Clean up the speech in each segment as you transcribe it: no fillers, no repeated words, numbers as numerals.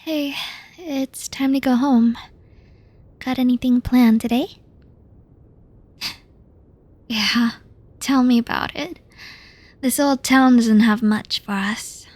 Hey, it's time to go home. Got anything planned today? Yeah, tell me about it. This old town doesn't have much for us.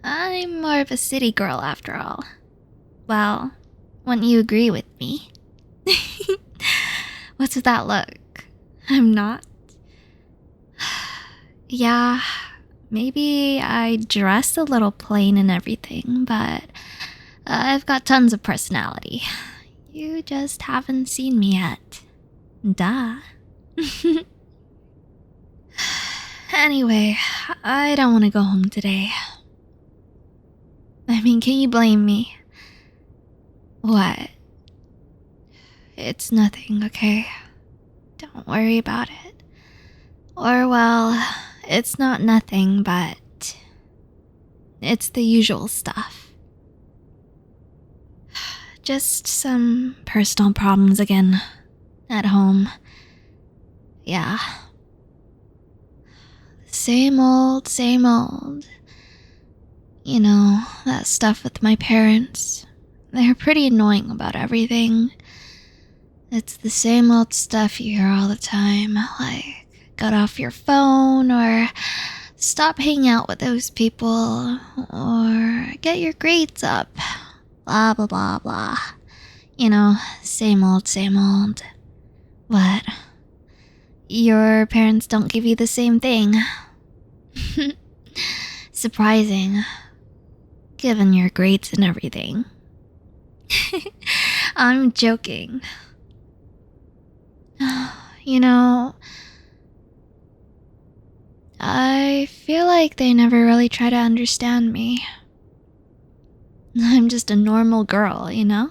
I'm more of a city girl after all. Well, wouldn't you agree with me? What's with that look? I'm not. Yeah, maybe I dress a little plain and everything, but I've got tons of personality. You just haven't seen me yet. Duh. Anyway, I don't want to go home today. I mean, can you blame me? What? It's nothing, okay? Don't worry about it. Or, well, it's not nothing, but it's the usual stuff. Just some personal problems again. At home. Yeah. Same old, same old. You know, that stuff with my parents. They're pretty annoying about everything. It's the same old stuff you hear all the time, like, get off your phone, or stop hanging out with those people, or get your grades up, blah blah blah blah. You know, same old, same old. What? Your parents don't give you the same thing? Surprising, given your grades and everything. I'm joking. You know, I feel like they never really try to understand me. I'm just a normal girl, you know?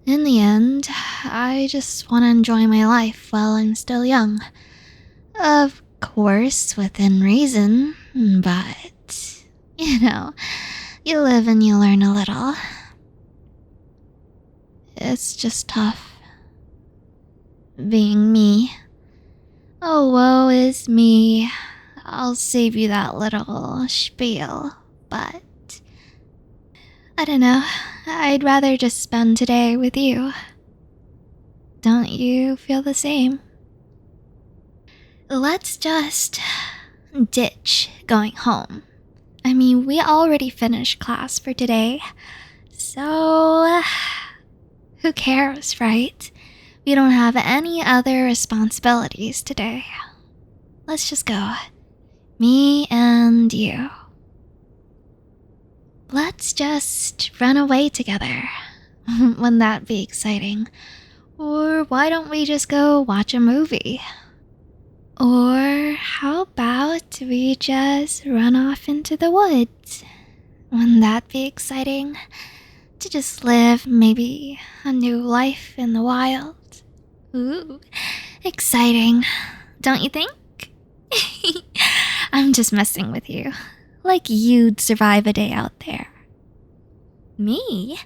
In the end, I just want to enjoy my life while I'm still young. Of course, within reason, but, you know, you live and you learn a little. It's just tough. Being me. Oh, woe is me. I'll save you that little spiel, but I don't know. I'd rather just spend today with you. Don't you feel the same? Let's just ditch going home. I mean, we already finished class for today, so who cares, right? We don't have any other responsibilities today. Let's just go. Me and you. Let's just run away together. Wouldn't that be exciting? Or why don't we just go watch a movie? Or how about we just run off into the woods? Wouldn't that be exciting? To just live maybe a new life in the wild. Ooh, exciting, don't you think? I'm just messing with you. Like you'd survive a day out there. Me?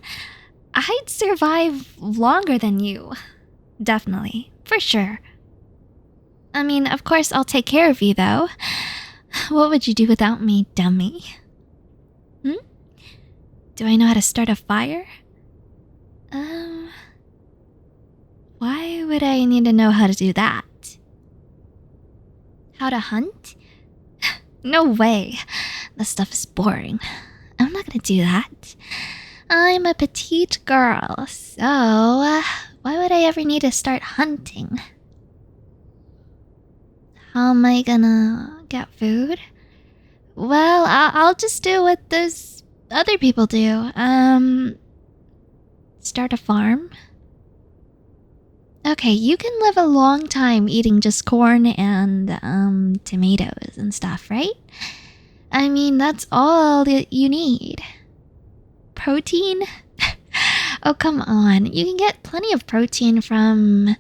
I'd survive longer than you. Definitely, for sure. I mean, of course I'll take care of you though. What would you do without me, dummy? Do I know how to start a fire? Why would I need to know how to do that? How to hunt? No way. That stuff is boring. I'm not gonna do that. I'm a petite girl, so why would I ever need to start hunting? How am I gonna get food? Well, I'll just do what those other people do. Start a farm? Okay, you can live a long time eating just corn and, tomatoes and stuff, right? I mean, that's all that you need. Protein? Oh, come on. You can get plenty of protein from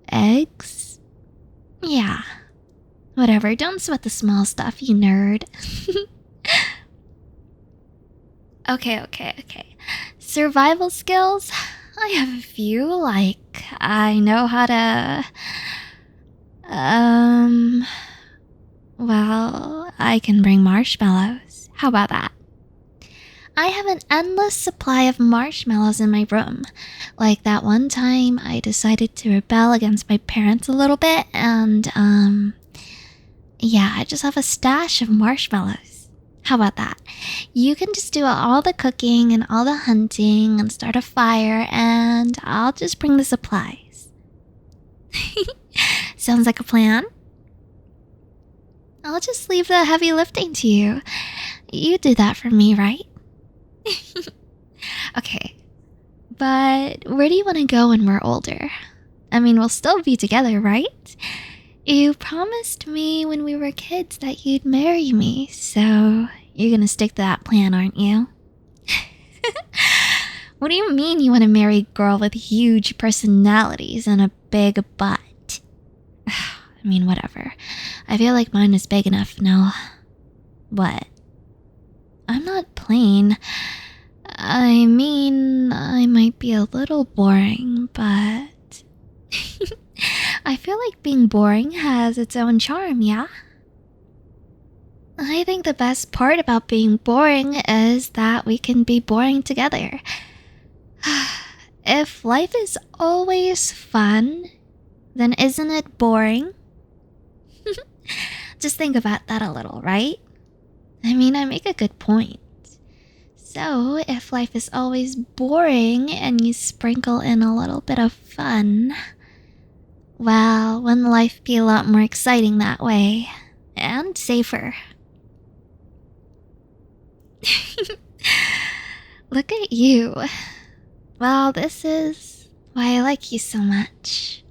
eggs? Yeah. Whatever, don't sweat the small stuff, you nerd. Okay. Survival skills? I have a few, like, I know how to... Well, I can bring marshmallows. How about that? I have an endless supply of marshmallows in my room. Like that one time I decided to rebel against my parents a little bit, and, yeah, I just have a stash of marshmallows. How about that? You can just do all the cooking and all the hunting and start a fire, and I'll just bring the supplies. Sounds like a plan? I'll just leave the heavy lifting to you. You do that for me, right? Okay, but where do you want to go when we're older? I mean, we'll still be together, right? You promised me when we were kids that you'd marry me, so you're gonna stick to that plan, aren't you? What do you mean you want to marry a girl with huge personalities and a big butt? I mean, whatever. I feel like mine is big enough now. What? I'm not plain. I mean, I might be a little boring, but... I feel like being boring has its own charm, yeah? I think the best part about being boring is that we can be boring together. If life is always fun, then isn't it boring? Just think about that a little, right? I mean, I make a good point. So, if life is always boring and you sprinkle in a little bit of fun, well, wouldn't life be a lot more exciting that way? And safer. Look at you. Well, this is why I like you so much.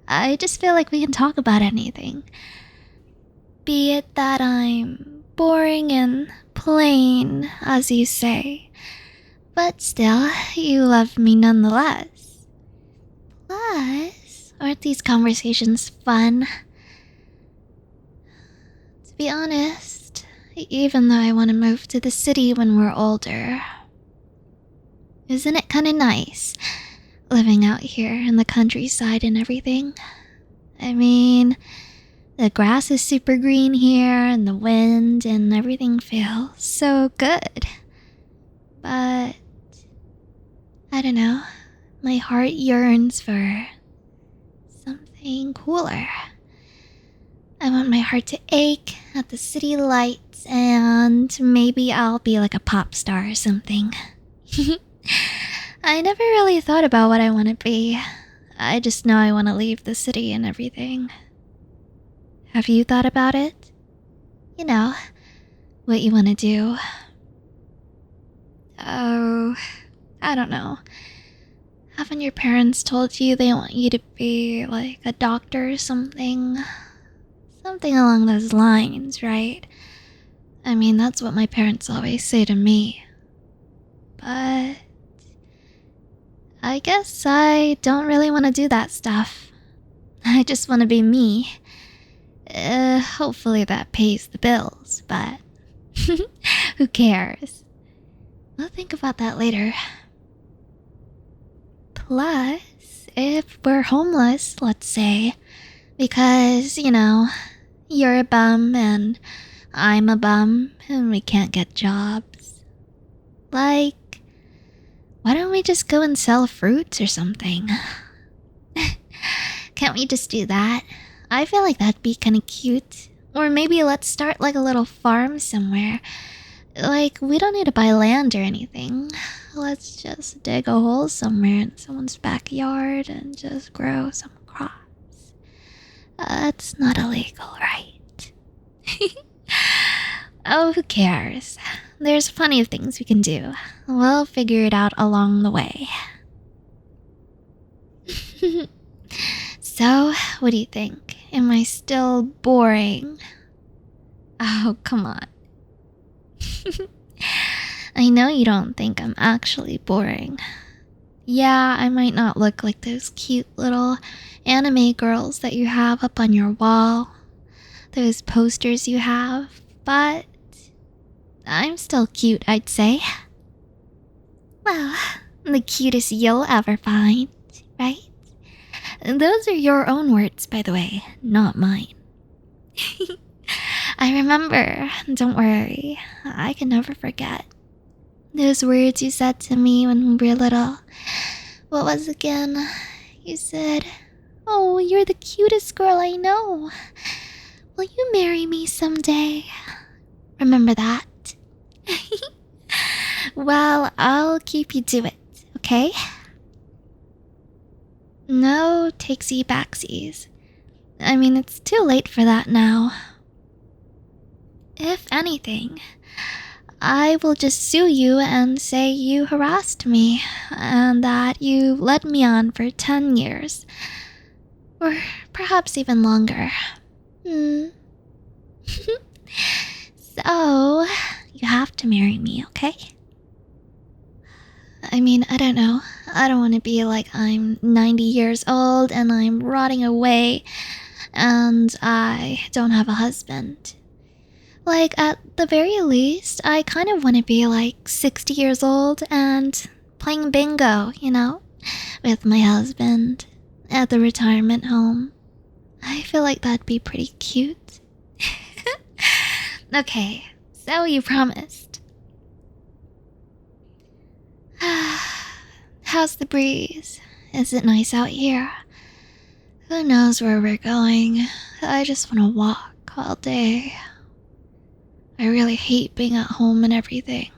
I just feel like we can talk about anything. Be it that I'm boring and plain, as you say, but still, you love me nonetheless. Plus, aren't these conversations fun? To be honest, even though I want to move to the city when we're older, isn't it kind of nice living out here in the countryside and everything? I mean, the grass is super green here, and the wind and everything feels so good. But, I don't know, my heart yearns for something cooler. I want my heart to ache at the city lights, and maybe I'll be like a pop star or something. I never really thought about what I want to be. I just know I want to leave the city and everything. Have you thought about it? You know, what you want to do. Oh, I don't know. Haven't your parents told you they want you to be like a doctor or something? Something along those lines, right? I mean, that's what my parents always say to me. But I guess I don't really want to do that stuff. I just want to be me. Hopefully that pays the bills, but who cares? We'll think about that later. Plus, if we're homeless, let's say, because, you know, you're a bum and I'm a bum and we can't get jobs. Like, why don't we just go and sell fruits or something? Can't we just do that? I feel like that'd be kinda cute. Or maybe let's start like a little farm somewhere. Like, we don't need to buy land or anything. Let's just dig a hole somewhere in someone's backyard and just grow some crops. It's not illegal, right? Oh, who cares? There's plenty of things we can do. We'll figure it out along the way. So, what do you think? Am I still boring? Oh, come on. I know you don't think I'm actually boring. Yeah, I might not look like those cute little anime girls that you have up on your wall, those posters you have, but I'm still cute, I'd say. Well, the cutest you'll ever find, right? Those are your own words, by the way, not mine. I remember, don't worry, I can never forget. Those words you said to me when we were little. What was it again? You said, "Oh, you're the cutest girl I know. Will you marry me someday?" Remember that? Well, I'll keep you to it, okay? No takesy backsies. I mean, it's too late for that now. If anything, I will just sue you and say you harassed me and that you led me on for 10 years. Or perhaps even longer. So, you have to marry me, okay? I mean, I don't know. I don't want to be like I'm 90 years old and I'm rotting away and I don't have a husband. Like, at the very least, I kind of want to be like 60 years old and playing bingo, with my husband at the retirement home. I feel like that'd be pretty cute. Okay, so you promised. How's the breeze? Is it nice out here? Who knows where we're going? I just want to walk all day. I really hate being at home and everything.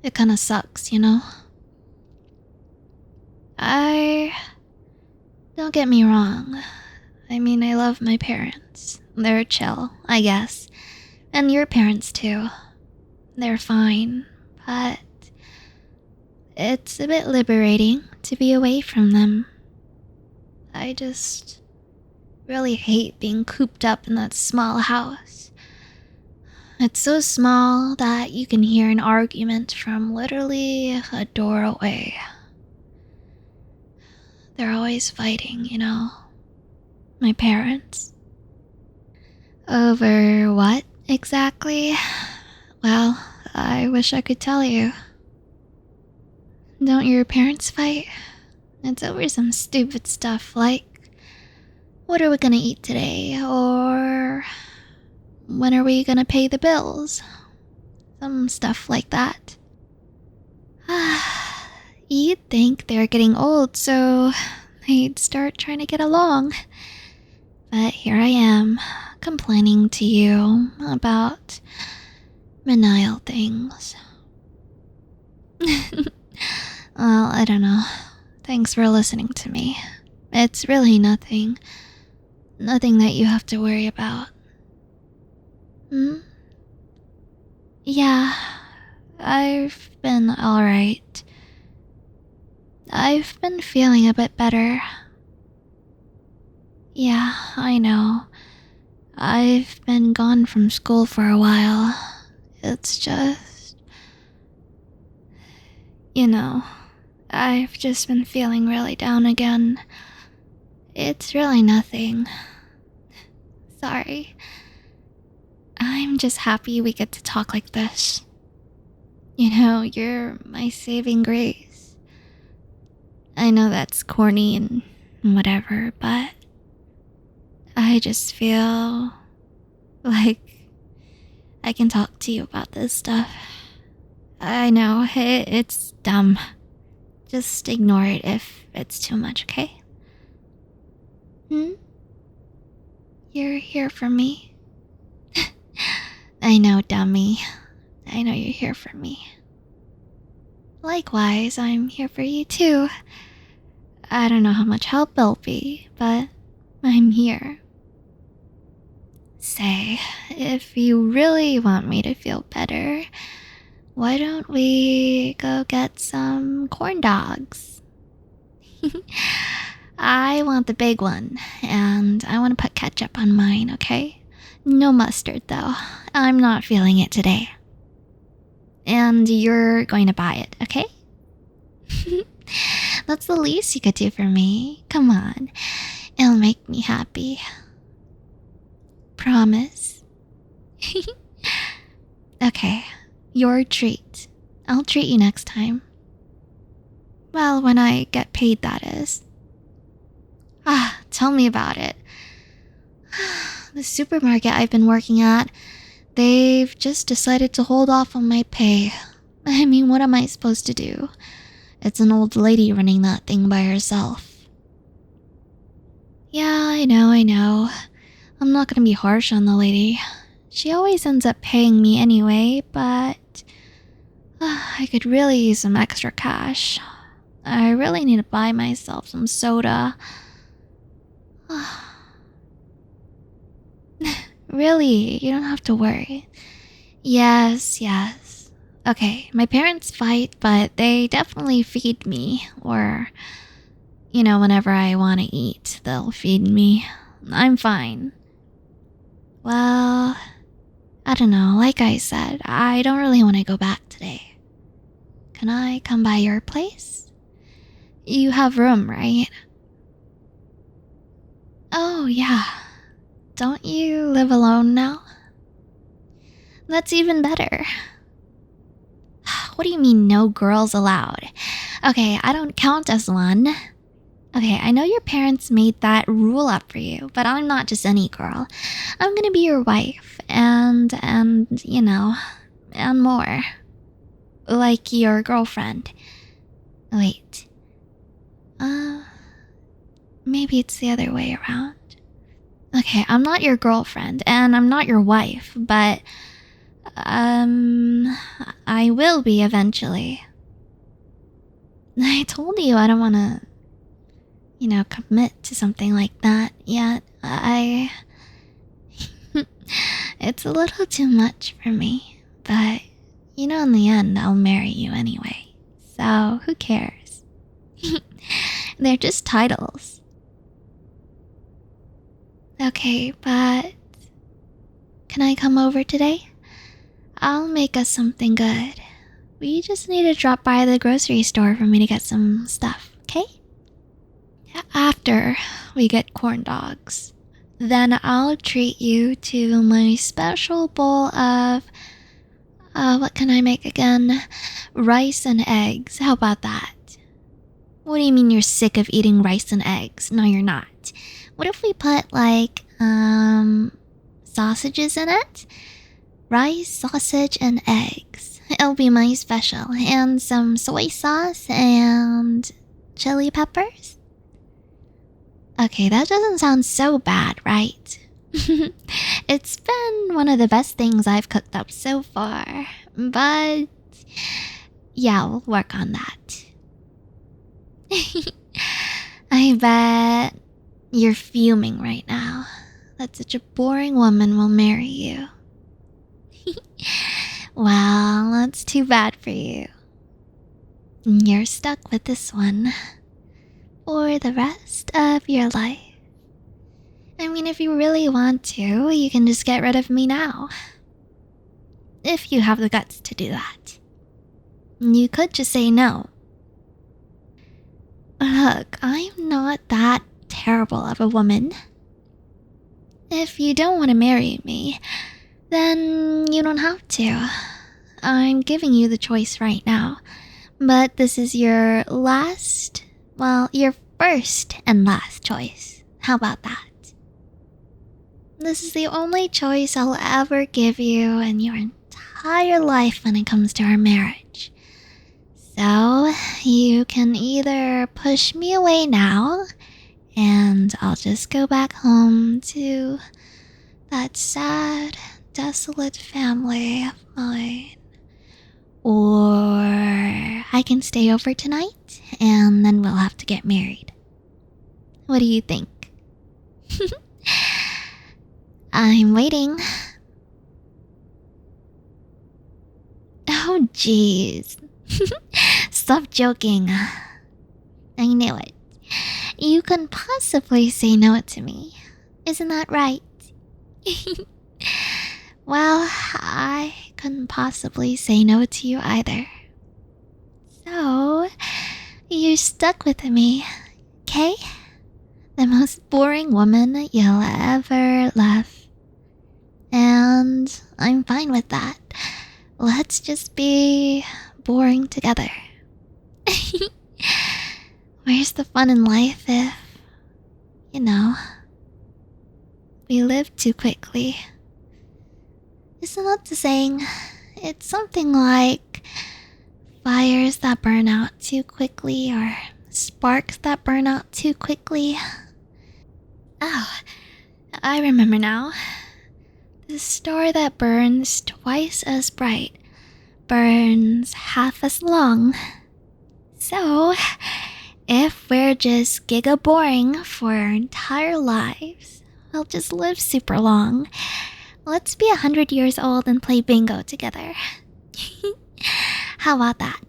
It kinda sucks, Don't get me wrong. I mean, I love my parents. They're chill, I guess. And your parents too. They're fine, but it's a bit liberating to be away from them. I just really hate being cooped up in that small house. It's so small that you can hear an argument from literally a door away. They're always fighting, my parents. Over what exactly? Well, I wish I could tell you. Don't your parents fight? It's over some stupid stuff like, what are we gonna eat today? Or when are we gonna pay the bills? Some stuff like that. You'd think they're getting old, so they'd start trying to get along. But here I am, complaining to you about banal things. Well, I don't know. Thanks for listening to me. It's really nothing. Nothing that you have to worry about. Yeah, I've been alright. I've been feeling a bit better. Yeah, I know. I've been gone from school for a while. It's just... I've just been feeling really down again. It's really nothing. Sorry. I'm just happy we get to talk like this. You're my saving grace. I know that's corny and whatever, but I just feel like I can talk to you about this stuff. I know, it's dumb. Just ignore it if it's too much, okay? You're here for me? I know, dummy. I know you're here for me. Likewise, I'm here for you too. I don't know how much help it'll be, but I'm here. Say, if you really want me to feel better, why don't we go get some corn dogs? I want the big one, and I want to put ketchup on mine, okay? No mustard, though. I'm not feeling it today. And you're going to buy it, okay? That's the least you could do for me. Come on. It'll make me happy. Promise. Okay, your treat. I'll treat you next time. Well, when I get paid, that is. Tell me about it. The supermarket I've been working at, they've just decided to hold off on my pay. I mean, what am I supposed to do? It's an old lady running that thing by herself. Yeah, I know. I'm not gonna be harsh on the lady. She always ends up paying me anyway, but I could really use some extra cash. I really need to buy myself some soda. Really, you don't have to worry. Yes. Okay, my parents fight, but they definitely feed me. Or, whenever I want to eat, they'll feed me. I'm fine. Well, I don't know. Like I said, I don't really want to go back today. Can I come by your place? You have room, right? Oh, yeah. Don't you live alone now? That's even better. What do you mean no girls allowed? Okay, I don't count as one. Okay, I know your parents made that rule up for you, but I'm not just any girl. I'm gonna be your wife, and more. Like your girlfriend. Wait. Maybe it's the other way around. Okay, I'm not your girlfriend, and I'm not your wife, but, I will be eventually. I told you I don't want to, commit to something like that yet. It's a little too much for me, but, in the end, I'll marry you anyway. So, who cares? They're just titles. Okay, but can I come over today? I'll make us something good. We just need to drop by the grocery store for me to get some stuff, okay? After we get corn dogs, then I'll treat you to my special bowl of, what can I make again? Rice and eggs. How about that? What do you mean you're sick of eating rice and eggs? No, you're not. What if we put, sausages in it? Rice, sausage, and eggs. It'll be my special. And some soy sauce and chili peppers? Okay, that doesn't sound so bad, right? It's been one of the best things I've cooked up so far. But yeah, we'll work on that. I bet you're fuming right now that such a boring woman will marry you. Well, that's too bad for you. You're stuck with this one for the rest of your life. I mean, if you really want to, you can just get rid of me now. If you have the guts to do that. You could just say no. Look, I'm not that terrible of a woman. If you don't want to marry me, then you don't have to. I'm giving you the choice right now. But this is your your first and last choice. How about that? This is the only choice I'll ever give you in your entire life when it comes to our marriage. So, you can either push me away now, and I'll just go back home to that sad, desolate family of mine. Or I can stay over tonight, and then we'll have to get married. What do you think? I'm waiting. Oh, jeez. Stop joking. I knew it. You couldn't possibly say no to me. Isn't that right? Well, I couldn't possibly say no to you either. So, you're stuck with me, okay? The most boring woman you'll ever love. And I'm fine with that. Let's just be boring together. Where's the fun in life if, we live too quickly? Isn't that the saying? It's something like, fires that burn out too quickly or sparks that burn out too quickly. Oh, I remember now. The star that burns twice as bright burns half as long. So, if we're just giga boring for our entire lives, we'll just live super long. Let's be 100 years old and play bingo together. How about that?